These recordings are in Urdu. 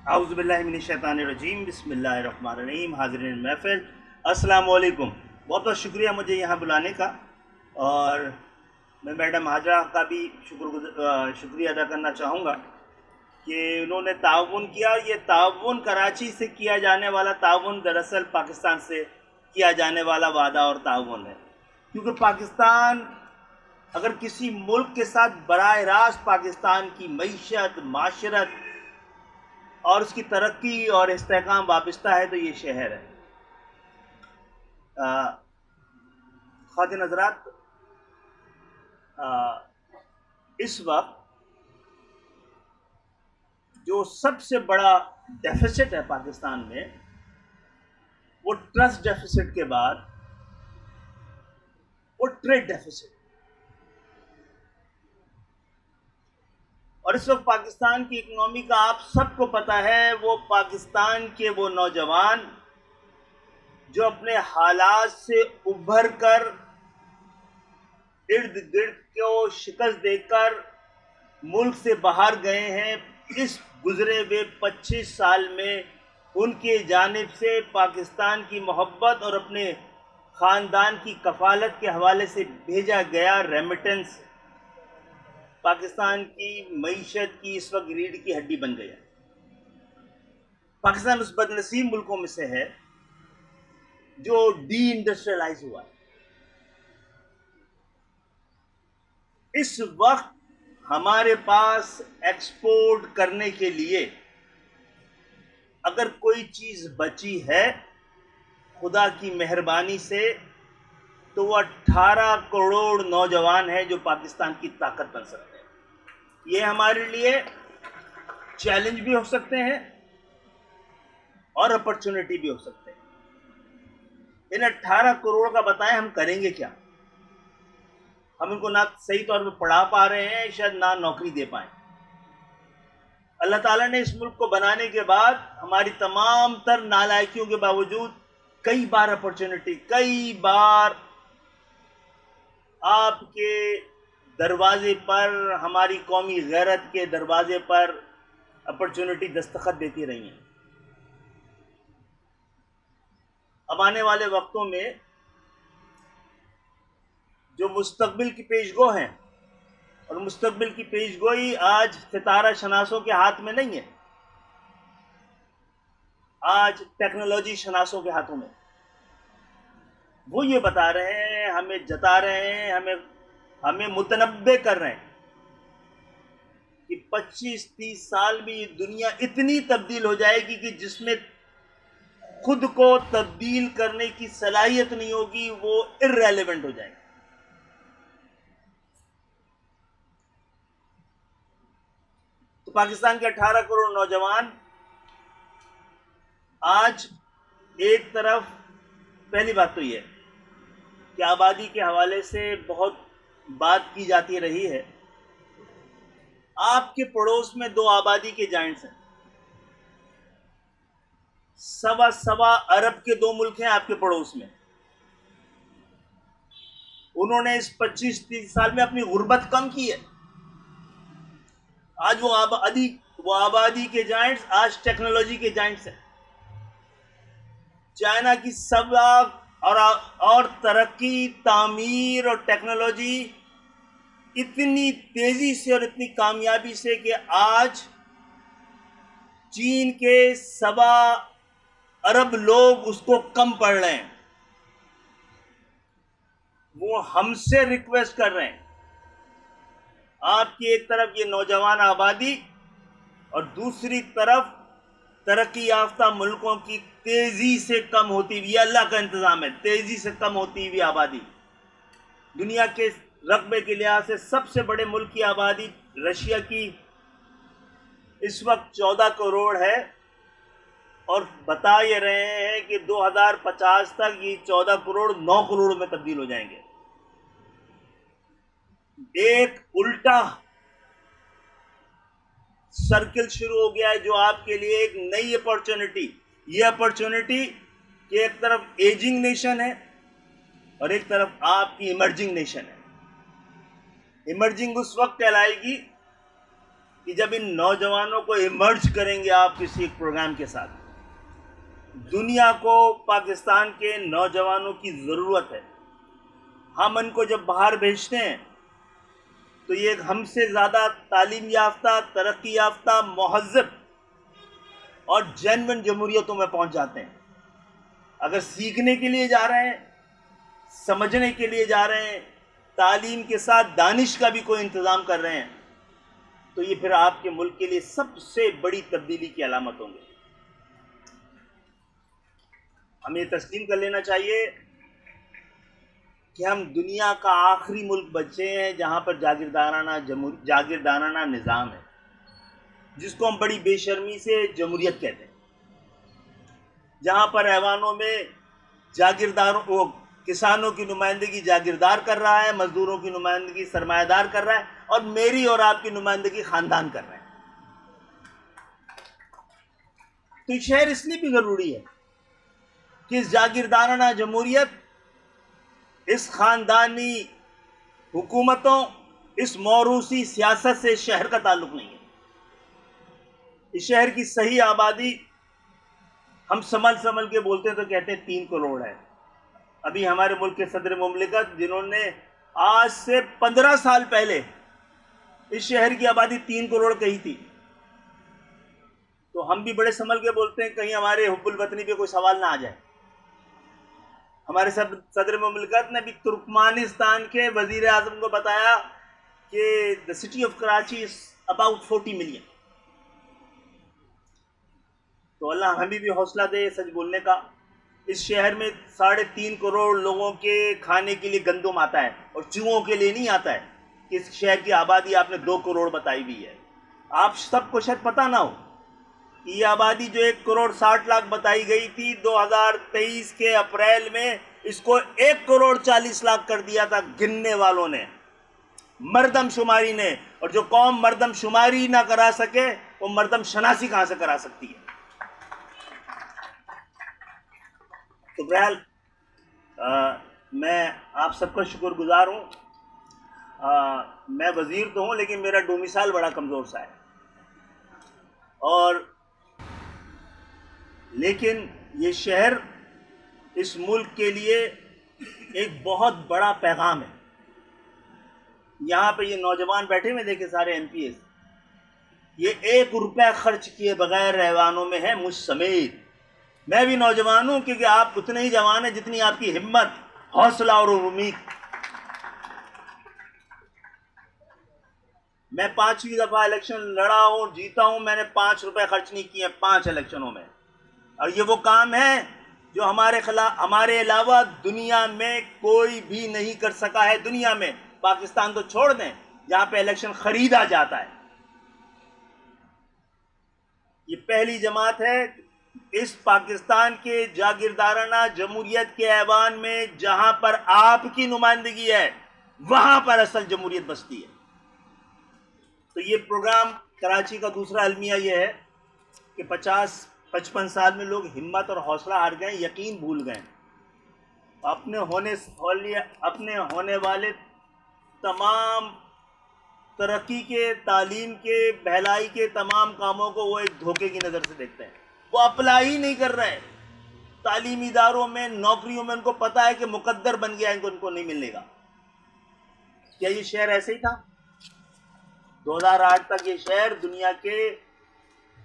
اعوذ باللہ من الشیطان الرجیم، بسم اللہ الرحمن الرحیم۔ حاضرین محفل، السلام علیکم۔ بہت بہت شکریہ مجھے یہاں بلانے کا، اور میں میڈم حاجرہ کا بھی شکریہ ادا کرنا چاہوں گا کہ انہوں نے تعاون کیا۔ یہ تعاون کراچی سے کیا جانے والا تعاون دراصل پاکستان سے کیا جانے والا وعدہ اور تعاون ہے، کیونکہ پاکستان اگر کسی ملک کے ساتھ براہ راست پاکستان کی معیشت، معاشرت اور اس کی ترقی اور استحکام وابستہ ہے تو یہ شہر ہے۔ خواتین حضرات، اس وقت جو سب سے بڑا ڈیفیسٹ ہے پاکستان میں، وہ ٹرسٹ ڈیفیسٹ کے بعد وہ ٹریڈ ڈیفیسٹ، اور اس وقت پاکستان کی اکنامی کا آپ سب کو پتہ ہے۔ وہ پاکستان کے وہ نوجوان جو اپنے حالات سے ابھر کر ارد گرد کو شکست دے کر ملک سے باہر گئے ہیں، اس گزرے ہوئے 25 سال میں ان کی جانب سے پاکستان کی محبت اور اپنے خاندان کی کفالت کے حوالے سے بھیجا گیا ریمیٹنس پاکستان کی معیشت کی اس وقت ریڑھ کی ہڈی بن گیا۔ پاکستان اس بدنصیب ملکوں میں سے ہے جو ڈی انڈسٹریلائز ہوا ہے۔ اس وقت ہمارے پاس ایکسپورٹ کرنے کے لیے اگر کوئی چیز بچی ہے خدا کی مہربانی سے تو وہ 18 کروڑ نوجوان ہیں جو پاکستان کی طاقت بن سکتے ہیں۔ یہ ہمارے لیے چیلنج بھی ہو سکتے ہیں اور اپرچونٹی بھی ہو سکتے ہیں۔ ان 18 کروڑ کا بتائیں ہم کریں گے کیا؟ ہم ان کو نہ صحیح طور پہ پڑھا پا رہے ہیں، شاید نہ نوکری دے پائیں۔ اللہ تعالیٰ نے اس ملک کو بنانے کے بعد ہماری تمام تر نالائکیوں کے باوجود کئی بار اپرچونٹی، کئی بار آپ کے دروازے پر، ہماری قومی غیرت کے دروازے پر اپرچونٹی دستخط دیتی رہی ہیں۔ اب آنے والے وقتوں میں جو مستقبل کی پیشگو ہیں، اور مستقبل کی پیشگوئی آج ستارہ شناسوں کے ہاتھ میں نہیں ہے، آج ٹیکنالوجی شناسوں کے ہاتھوں میں۔ وہ یہ بتا رہے ہیں، ہمیں جتا رہے ہیں، ہمیں متنبع کر رہے ہیں کہ 25-30 سال میں یہ دنیا اتنی تبدیل ہو جائے گی کہ جس میں خود کو تبدیل کرنے کی صلاحیت نہیں ہوگی، وہ irrelevant ہو جائے گی۔ تو پاکستان کے 18 کروڑ نوجوان آج ایک طرف، پہلی بات تو یہ کہ آبادی کے حوالے سے بہت بات کی جاتی رہی ہے۔ آپ کے پڑوس میں 2 آبادی کے جائنٹس ہیں، سوا ارب کے 2 ملک ہیں آپ کے پڑوس میں۔ انہوں نے اس 25-30 سال میں اپنی غربت کم کی ہے۔ آج وہ آبادی کے جائنٹس آج ٹیکنالوجی کے جائنٹس ہیں۔ چائنا کی سبق اور ترقی، تعمیر اور ٹیکنالوجی اتنی تیزی سے اور اتنی کامیابی سے کہ آج چین کے 7 ارب لوگ اس کو کم پڑھ رہے ہیں۔ وہ ہم سے ریکویسٹ کر رہے ہیں، آپ کی ایک طرف یہ نوجوان آبادی اور دوسری طرف ترقی یافتہ ملکوں کی تیزی سے کم ہوتی ہوئی، اللہ کا انتظام ہے، تیزی سے کم ہوتی ہوئی آبادی۔ دنیا کے رقبے کے لحاظ سے سب سے بڑے ملک کی آبادی رشیا کی اس وقت 14 کروڑ ہے، اور بتا یہ رہے ہیں کہ 2050 تک یہ 14 کروڑ 9 کروڑ میں تبدیل ہو جائیں گے۔ ایک الٹا سرکل شروع ہو گیا ہے جو آپ کے لیے ایک نئی اپرچونٹی، یہ اپرچونٹی کہ ایک طرف ایجنگ نیشن ہے اور ایک طرف آپ کی ایمرجنگ نیشن ہے۔ ایمرجنگ اس وقت کہلائے گی کہ جب ان نوجوانوں کو ایمرج کریں گے آپ کسی ایک پروگرام کے ساتھ، دنیا کو پاکستان کے نوجوانوں کی ضرورت ہے. ہم ان کو جب باہر بھیجتے ہیں تو یہ ہم سے زیادہ تعلیم یافتہ، ترقی یافتہ، مہذب اور جینون جمہوریتوں میں پہنچ جاتے ہیں. اگر سیکھنے کے لیے جا رہے ہیں، سمجھنے کے لیے جا رہے ہیں، تعلیم کے ساتھ دانش کا بھی کوئی انتظام کر رہے ہیں، تو یہ پھر آپ کے ملک کے لیے سب سے بڑی تبدیلی کی علامت ہوں گے. ہمیں یہ تسلیم کر لینا چاہیے کہ ہم دنیا کا آخری ملک بچے ہیں جہاں پر جاگیردارانہ نظام ہے، جس کو ہم بڑی بے شرمی سے جمہوریت کہتے ہیں، جہاں پر ایوانوں میں جاگیرداروں کسانوں کی نمائندگی جاگیردار کر رہا ہے، مزدوروں کی نمائندگی سرمایہ دار کر رہا ہے، اور میری اور آپ کی نمائندگی خاندان کر رہے ہیں. تو یہ شہر اس لیے بھی ضروری ہے کہ اس جاگیردارانہ جمہوریت، اس خاندانی حکومتوں، اس موروثی سیاست سے شہر کا تعلق نہیں ہے. اس شہر کی صحیح آبادی ہم سمل کے بولتے ہیں تو کہتے ہیں 3 کروڑ ہے. ابھی ہمارے ملک کے صدر مملکت جنہوں نے آج سے 15 سال پہلے اس شہر کی آبادی 3 کروڑ کہی تھی، تو ہم بھی بڑے سنبھل کے بولتے ہیں کہیں ہمارے حب الوطنی پہ کوئی سوال نہ آ جائے. ہمارے صدر مملکت نے بھی ترکمانستان کے وزیر اعظم کو بتایا کہ the city of Karachi is about 40 million. تو اللہ ہمیں بھی حوصلہ دے سچ بولنے کا. اس شہر میں 3.5 کروڑ لوگوں کے کھانے کے لیے گندم آتا ہے، اور چوہوں کے لیے نہیں آتا ہے. کہ اس شہر کی آبادی آپ نے 2 کروڑ بتائی ہوئی ہے. آپ سب کو شاید پتہ نہ ہو کہ یہ آبادی جو 1 کروڑ 60 لاکھ بتائی گئی تھی، 2023 کے اپریل میں اس کو 1 کروڑ 40 لاکھ کر دیا تھا گننے والوں نے، مردم شماری نے. اور جو قوم مردم شماری نہ کرا سکے وہ مردم شناسی کہاں سے کرا سکتی ہے؟ تو بہرحال میں آپ سب کا شکر گزار ہوں. میں وزیر تو ہوں لیکن میرا ڈومیسائل بڑا کمزور سا ہے، اور لیکن یہ شہر اس ملک کے لیے ایک بہت بڑا پیغام ہے. یہاں پہ یہ نوجوان بیٹھے ہوئے دیکھیں، سارے ایم پی ایس، یہ 1 روپے خرچ کیے بغیر ایوانوں میں ہیں، مجھ سمیت. میں بھی نوجوان ہوں کیونکہ آپ اتنے ہی جوان ہیں جتنی آپ کی ہمت، حوصلہ اور امید. میں 5ویں دفعہ الیکشن لڑا ہوں، جیتا ہوں. میں نے 5 روپے خرچ نہیں کیے 5 الیکشنوں میں. اور یہ وہ کام ہے جو ہمارے علاوہ دنیا میں کوئی بھی نہیں کر سکا ہے. دنیا میں، پاکستان تو چھوڑ دیں، جہاں پہ الیکشن خریدا جاتا ہے. یہ پہلی جماعت ہے اس پاکستان کے جاگیردارانہ جمہوریت کے ایوان میں جہاں پر آپ کی نمائندگی ہے، وہاں پر اصل جمہوریت بستی ہے. تو یہ پروگرام کراچی کا دوسرا المیہ یہ ہے کہ 50-55 سال میں لوگ ہمت اور حوصلہ ہار گئے، یقین بھول گئے. اپنے ہونے والے تمام ترقی کے، تعلیم کے، بھلائی کے تمام کاموں کو وہ ایک دھوکے کی نظر سے دیکھتے ہیں. وہ اپلائی ہی نہیں کر رہے. تعلیمی اداروں میں، نوکریوں میں ان کو پتا ہے کہ مقدر بن گیا ان کو نہیں ملنے گا. کیا یہ شہر ایسے ہی تھا؟ 2008 تک یہ شہر دنیا کے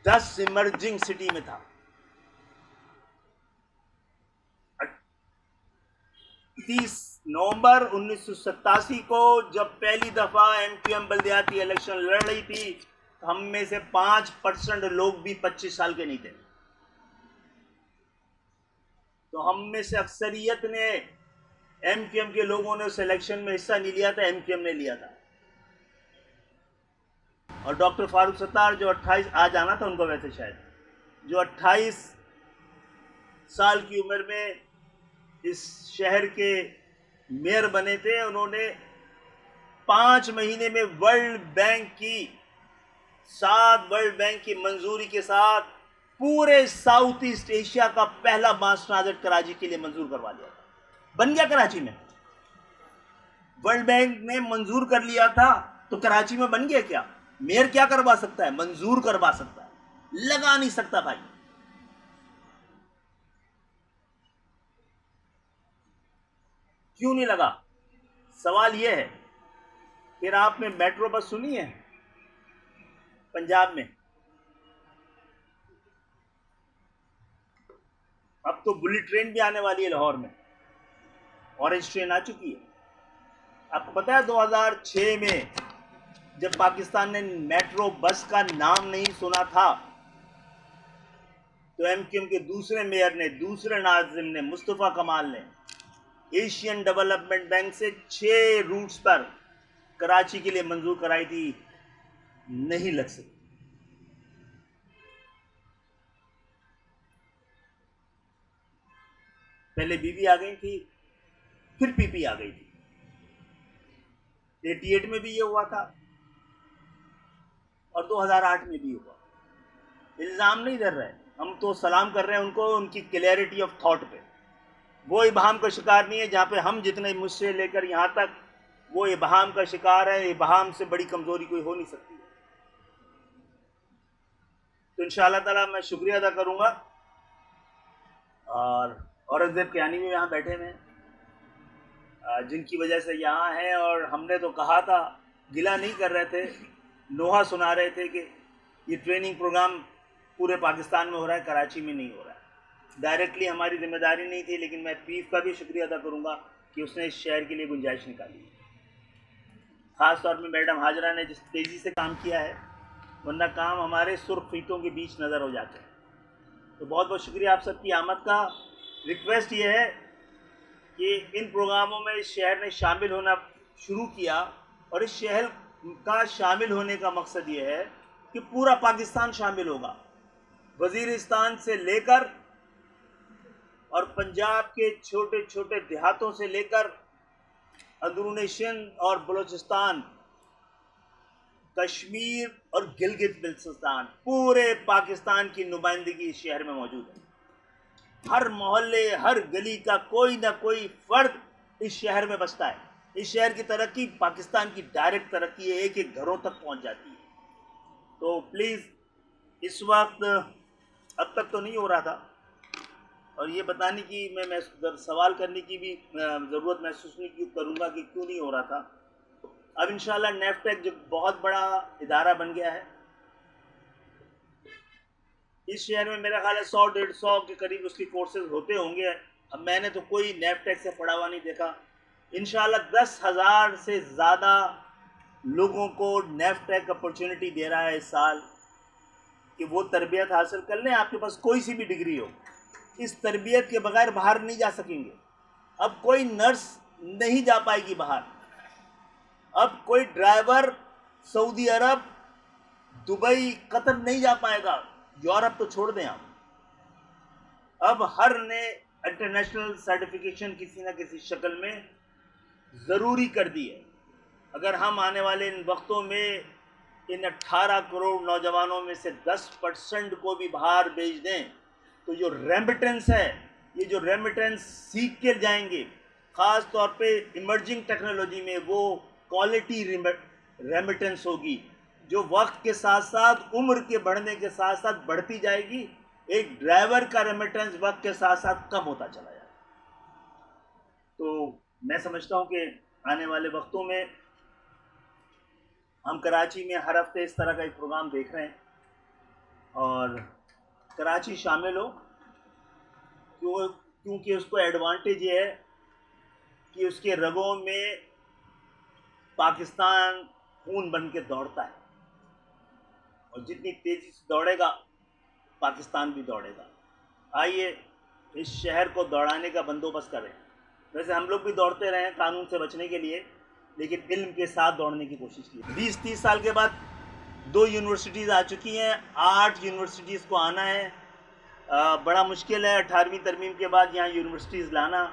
10 ایمرجنگ سٹی میں تھا. 30 نومبر 1987 کو جب پہلی دفعہ ایم کیو ایم بلدیاتی الیکشن لڑ رہی تھی، ہم میں سے 5% لوگ بھی 25 سال کے نہیں تھے. تو ہم میں سے اکثریت نے، ایم کیو ایم کے لوگوں نے اس الیکشن میں حصہ نہیں لیا تھا، ایم کیو ایم نے لیا تھا. اور ڈاکٹر فاروق ستار جو 28 آج آنا تھا ان کو، ویسے شاید جو 28 سال کی عمر میں اس شہر کے میئر بنے تھے، انہوں نے 5 مہینے میں ورلڈ بینک کی منظوری کے ساتھ پورے ساؤتھ ایسٹ ایشیا کا پہلا ماس ٹرانزٹ کراچی کے لیے منظور کروا لیا تھا. بن گیا کراچی میں. ورلڈ بینک نے منظور کر لیا تھا تو کراچی میں بن گیا کیا؟ میئر کیا کروا سکتا ہے؟ منظور کروا سکتا ہے، لگا نہیں سکتا بھائی. کیوں نہیں لگا؟ سوال یہ ہے. پھر آپ نے میٹرو بس سنی ہے پنجاب میں؟ اب تو بلٹ ٹرین بھی آنے والی ہے لاہور میں، اورنج ٹرین آ چکی ہے. آپ کو پتا ہے 2006 میں جب پاکستان نے میٹرو بس کا نام نہیں سنا تھا تو ایم کیو ایم کے دوسرے میئر نے، دوسرے ناظم نے، مصطفیٰ کمال نے ایشین ڈیولپمنٹ بینک سے 6 روٹس پر کراچی کے لیے منظور کرائی تھی. نہیں لگ سکتی. پہلے بی بی آ گئی تھی، پھر پی پی آ گئی تھی. 88 میں بھی یہ ہوا تھا اور 2008 میں بھی ہوا. الزام نہیں در رہے، ہم تو سلام کر رہے ہیں ان کو، ان کی کلیئرٹی آف تھاٹ پہ. وہ ابہام کا شکار نہیں ہے، جہاں پہ ہم جتنے مجھ سے لے کر یہاں تک وہ ابہام کا شکار ہے. ابہام سے بڑی کمزوری کوئی ہو نہیں سکتی. تو انشاءاللہ تعالیٰ میں شکریہ ادا کروں گا. اور اورنگزیب کیانی بھی یہاں بیٹھے ہوئے ہیں جن کی وجہ سے یہاں ہیں، اور ہم نے تو کہا تھا، گلہ نہیں کر رہے تھے، نوحہ سنا رہے تھے کہ یہ ٹریننگ پروگرام پورے پاکستان میں ہو رہا ہے، کراچی میں نہیں ہو رہا ہے. ڈائریکٹلی ہماری ذمہ داری نہیں تھی، لیکن میں پیف کا بھی شکریہ ادا کروں گا کہ اس نے اس شہر کے لیے گنجائش نکالی. خاص طور پہ میڈم حاجرہ نے جس تیزی سے کام کیا ہے، ورنہ کام ہمارے سرخ فیتوں کے بیچ نظر ہو جاتے ہیں. تو بہت بہت شکریہ آپ سب کی آمد کا. ریکویسٹ یہ ہے کہ ان پروگراموں میں اس شہر نے شامل ہونا شروع کیا، اور اس شہر کا شامل ہونے کا مقصد یہ ہے کہ پورا پاکستان شامل ہوگا، وزیرستان سے لے کر اور پنجاب کے چھوٹے چھوٹے دیہاتوں سے لے کر اندرون سندھ اور بلوچستان، کشمیر اور گلگت بلتستان، پورے پاکستان کی نمائندگی اس شہر میں موجود ہے. ہر محلے، ہر گلی کا کوئی نہ کوئی فرد اس شہر میں بستا ہے. اس شہر کی ترقی پاکستان کی ڈائریکٹ ترقی ہے، ایک ایک گھروں تک پہنچ جاتی ہے. تو پلیز اس وقت، اب تک تو نہیں ہو رہا تھا، اور یہ بتانے کی میں سوال کرنے کی بھی ضرورت محسوس نہیں کروں گا کہ کیوں نہیں ہو رہا تھا. اب انشاءاللہ نیفٹیک جو بہت بڑا ادارہ بن گیا ہے اس شہر میں، میرا خیال ہے 100-150 کے قریب اس کی کورسز ہوتے ہوں گے. اب میں نے تو کوئی نیفٹیک سے پڑھا ہوا نہیں دیکھا. انشاءاللہ 10,000 سے زیادہ لوگوں کو نیفٹیک اپرچونٹی دے رہا ہے اس سال کہ وہ تربیت حاصل کر لیں. آپ کے پاس کوئی سی بھی ڈگری ہو، اس تربیت کے بغیر باہر نہیں جا سکیں گے. اب کوئی نرس نہیں جا پائے گی باہر، اب کوئی ڈرائیور سعودی عرب، دبئی، قطر نہیں جا پائے گا. یورپ تو چھوڑ دیں آپ. اب ہر نے انٹرنیشنل سرٹیفکیشن کسی نہ کسی شکل میں ضروری کر دی ہے. اگر ہم آنے والے ان وقتوں میں ان 18 کروڑ نوجوانوں میں سے 10% کو بھی باہر بھیج دیں تو جو ریمیٹنس ہے، یہ جو ریمیٹنس سیکھ کے جائیں گے، خاص طور پہ ایمرجنگ ٹیکنالوجی میں، وہ کوالٹی ریمیٹنس ہوگی جو وقت کے ساتھ ساتھ، عمر کے بڑھنے کے ساتھ ساتھ بڑھتی جائے گی. ایک ڈرائیور کا ریمیٹنس وقت کے ساتھ ساتھ کم ہوتا چلا جائے. تو میں سمجھتا ہوں کہ آنے والے وقتوں میں ہم کراچی میں ہر ہفتے اس طرح کا ایک پروگرام دیکھ رہے ہیں، اور کراچی شامل ہو، کیونکہ اس کو ایڈوانٹیج یہ ہے کہ اس کے رگوں میں پاکستان خون بن کے دوڑتا ہے، اور جتنی تیزی سے دوڑے گا پاکستان بھی دوڑے گا. آئیے اس شہر کو دوڑانے کا بندوبست کریں. ویسے ہم لوگ بھی دوڑتے رہے ہیں قانون سے بچنے کے لیے، لیکن علم کے ساتھ دوڑنے کی کوشش کی. 20-30 سال کے بعد 2 یونیورسٹیز آ چکی ہیں، 8 یونیورسٹیز کو آنا ہے. بڑا مشکل ہے 18ویں ترمیم کے بعد یہاں یونیورسٹیز لانا.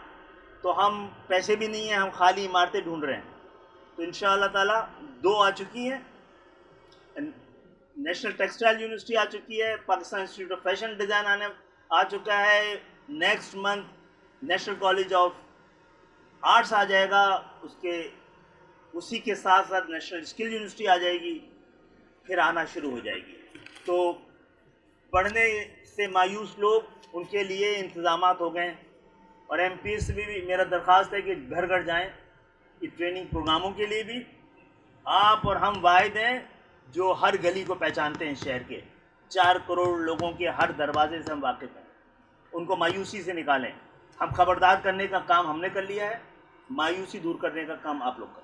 تو ہم پیسے بھی نہیں ہیں، ہم خالی عمارتیں ڈھونڈ رہے ہیں. تو انشاءاللہ تعالی 2 آ چکی ہیں. نیشنل ٹیکسٹائل یونیورسٹی آ چکی ہے، Pakistan institute of fashion design آ چکا ہے. Next month national college of arts آ جائے گا، اسی کے ساتھ ساتھ نیشنل اسکل یونیورسٹی آ جائے گی. پھر آنا شروع ہو جائے گی. تو پڑھنے سے مایوس لوگ ان کے لیے انتظامات ہو گئے ہیں, اور ایم پی سے بھی میرا درخواست ہے کہ گھر گھر جائیں ٹریننگ پروگراموں کے لیے بھی. آپ اور ہم واحد ہیں جو ہر گلی کو پہچانتے ہیں شہر کے. 4 کروڑ لوگوں کے ہر دروازے سے ہم واقف ہیں. ان کو مایوسی سے نکالیں. ہم خبردار کرنے کا کام ہم نے کر لیا ہے, مایوسی دور کرنے کا کام آپ لوگ کریں.